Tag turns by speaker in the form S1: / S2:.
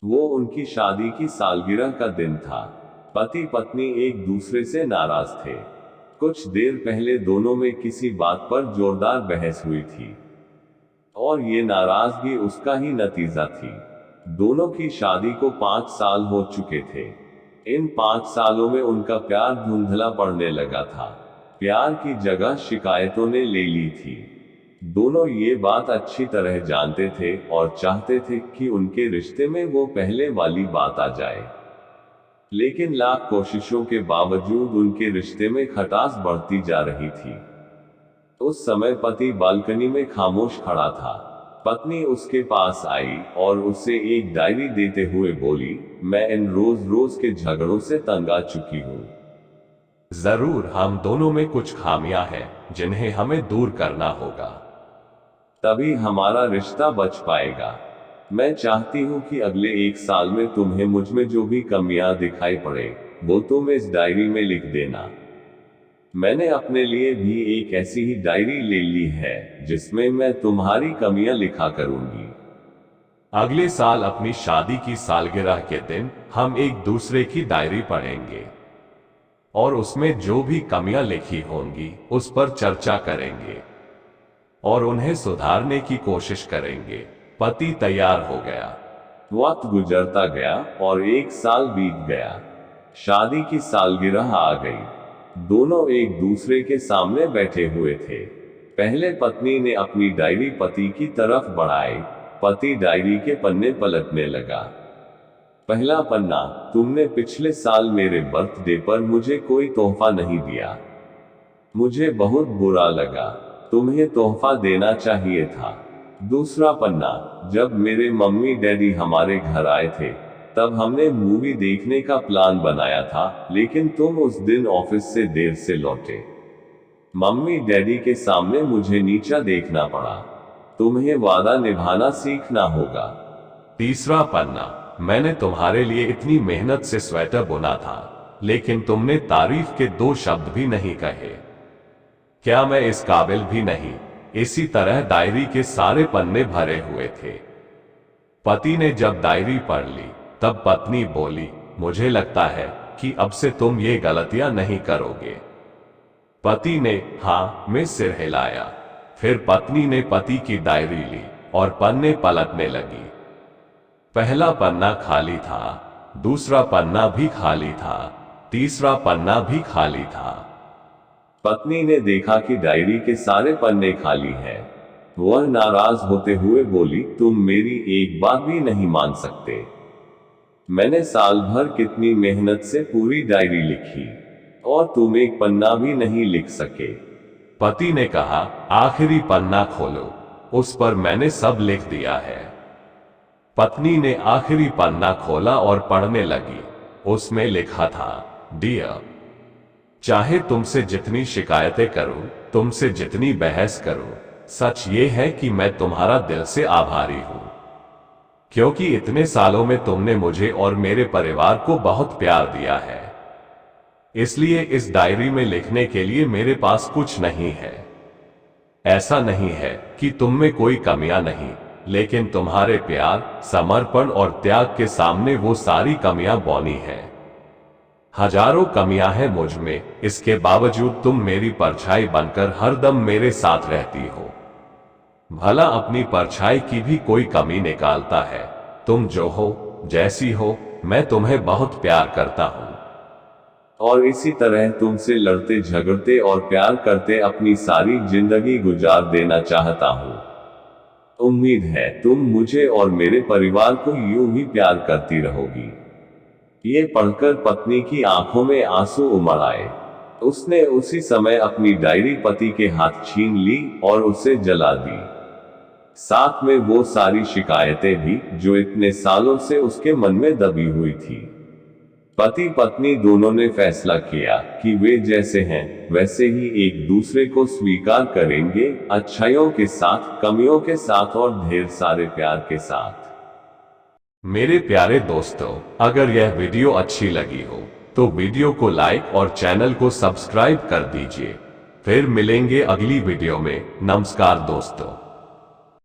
S1: वो उनकी शादी की सालगिरह का दिन था। पति पत्नी एक दूसरे से नाराज थे। कुछ देर पहले दोनों में किसी बात पर जोरदार बहस हुई थी और ये नाराजगी उसका ही नतीजा थी। दोनों की शादी को 5 साल हो चुके थे। इन 5 सालों में उनका प्यार धुंधला पड़ने लगा था। प्यार की जगह शिकायतों ने ले ली थी। दोनों ये बात अच्छी तरह जानते थे और चाहते थे कि उनके रिश्ते में वो पहले वाली बात आ जाए, लेकिन लाख कोशिशों के बावजूद उनके रिश्ते में खटास बढ़ती जा रही थी। उस समय पति बालकनी में खामोश खड़ा था। पत्नी उसके पास आई और उसे एक डायरी देते हुए बोली, मैं इन रोज रोज के झगड़ों से तंग आ चुकी हूँ।
S2: जरूर हम दोनों में कुछ खामियां हैं जिन्हें हमें दूर करना होगा।
S1: तभी हमारा रिश्ता बच पाएगा। मैं चाहती हूँ कि अगले 1 साल में तुम्हें मुझ में जो भी कमियां दिखाई पड़े वो तुम इस डायरी में लिख देना। मैंने अपने लिए भी एक ऐसी ही डायरी ले ली है जिसमें मैं तुम्हारी कमियां लिखा करूंगी।
S2: अगले साल अपनी शादी की सालगिरह के दिन हम एक दूसरे की डायरी पढ़ेंगे और उसमें जो भी कमियां लिखी होंगी उस पर चर्चा करेंगे और उन्हें सुधारने की कोशिश करेंगे। पति तैयार हो गया।
S1: वक्त गुजरता गया और 1 साल बीत गया। शादी की सालगिरह आ गई। दोनों एक दूसरे के सामने बैठे हुए थे। पहले पत्नी ने अपनी डायरी पति की तरफ बढ़ाई। पति डायरी के पन्ने पलटने लगा। पहला पन्ना, तुमने पिछले साल मेरे बर्थडे पर मुझे कोई तोहफा नहीं दिया। मुझे बहुत बुरा लगा। तुम्हें तोहफा देना चाहिए था। दूसरा पन्ना, जब मेरे मम्मी डैडी हमारे घर आए थे तब हमने मूवी देखने का प्लान बनाया था, लेकिन तुम उस दिन ऑफिस से देर से लौटे। मम्मी डैडी के सामने मुझे नीचा देखना पड़ा। तुम्हें वादा निभाना सीखना होगा।
S2: तीसरा पन्ना, मैंने तुम्हारे लिए इतनी मेहनत से स्वेटर बुना था, लेकिन तुमने तारीफ के 2 शब्द भी नहीं कहे। क्या मैं इस काबिल भी नहीं? इसी तरह डायरी के सारे पन्ने भरे हुए थे। पति ने जब डायरी पढ़ ली तब पत्नी बोली, मुझे लगता है कि अब से तुम ये गलतियां नहीं करोगे। पति ने हाँ में सिर हिलाया। फिर पत्नी ने पति की डायरी ली और पन्ने पलटने लगी। पहला पन्ना खाली था, दूसरा पन्ना भी खाली था, तीसरा पन्ना भी खाली था।
S1: पत्नी ने देखा कि डायरी के सारे पन्ने खाली हैं। वह नाराज होते हुए बोली, तुम मेरी एक बात भी नहीं मान सकते। मैंने साल भर कितनी मेहनत से पूरी डायरी लिखी और तुम एक पन्ना भी नहीं लिख सके।
S2: पति ने कहा, आखिरी पन्ना खोलो, उस पर मैंने सब लिख दिया है। पत्नी ने आखिरी पन्ना खोला और पढ़ने लगी। उसमें लिखा था, डियर, चाहे तुमसे जितनी शिकायतें करूं, तुमसे जितनी बहस करूं, सच ये है कि मैं तुम्हारा दिल से आभारी हूं, क्योंकि इतने सालों में तुमने मुझे और मेरे परिवार को बहुत प्यार दिया है। इसलिए इस डायरी में लिखने के लिए मेरे पास कुछ नहीं है। ऐसा नहीं है कि तुम में कोई कमियां नहीं, लेकिन तुम्हारे प्यार, समर्पण और त्याग के सामने वो सारी कमियां बौनी हैं। हजारों कमियां हैं मुझ में, इसके बावजूद तुम मेरी परछाई बनकर हरदम मेरे साथ रहती हो। भला अपनी परछाई की भी कोई कमी निकालता है। तुम जो हो, जैसी हो, मैं तुम्हें बहुत प्यार करता हूं
S1: और इसी तरह तुमसे लड़ते झगड़ते और प्यार करते अपनी सारी जिंदगी गुजार देना चाहता हूं। उम्मीद है तुम मुझे और मेरे परिवार को यूं ही प्यार करती रहोगी। ये पढ़कर पत्नी की आंखों में आंसू उमड़ आए। उसने उसी समय अपनी डायरी पति के हाथ छीन ली और उसे जला दी। साथ में वो सारी शिकायतें भी जो इतने सालों से उसके मन में दबी हुई थी। पति पत्नी दोनों ने फैसला किया कि वे जैसे हैं वैसे ही एक दूसरे को स्वीकार करेंगे, अच्छाइयों के साथ, कमियों के साथ और ढेर सारे प्यार के साथ।
S2: मेरे प्यारे दोस्तों, अगर यह वीडियो अच्छी लगी हो तो वीडियो को लाइक और चैनल को सब्सक्राइब कर दीजिए। फिर मिलेंगे अगली वीडियो में। नमस्कार दोस्तों।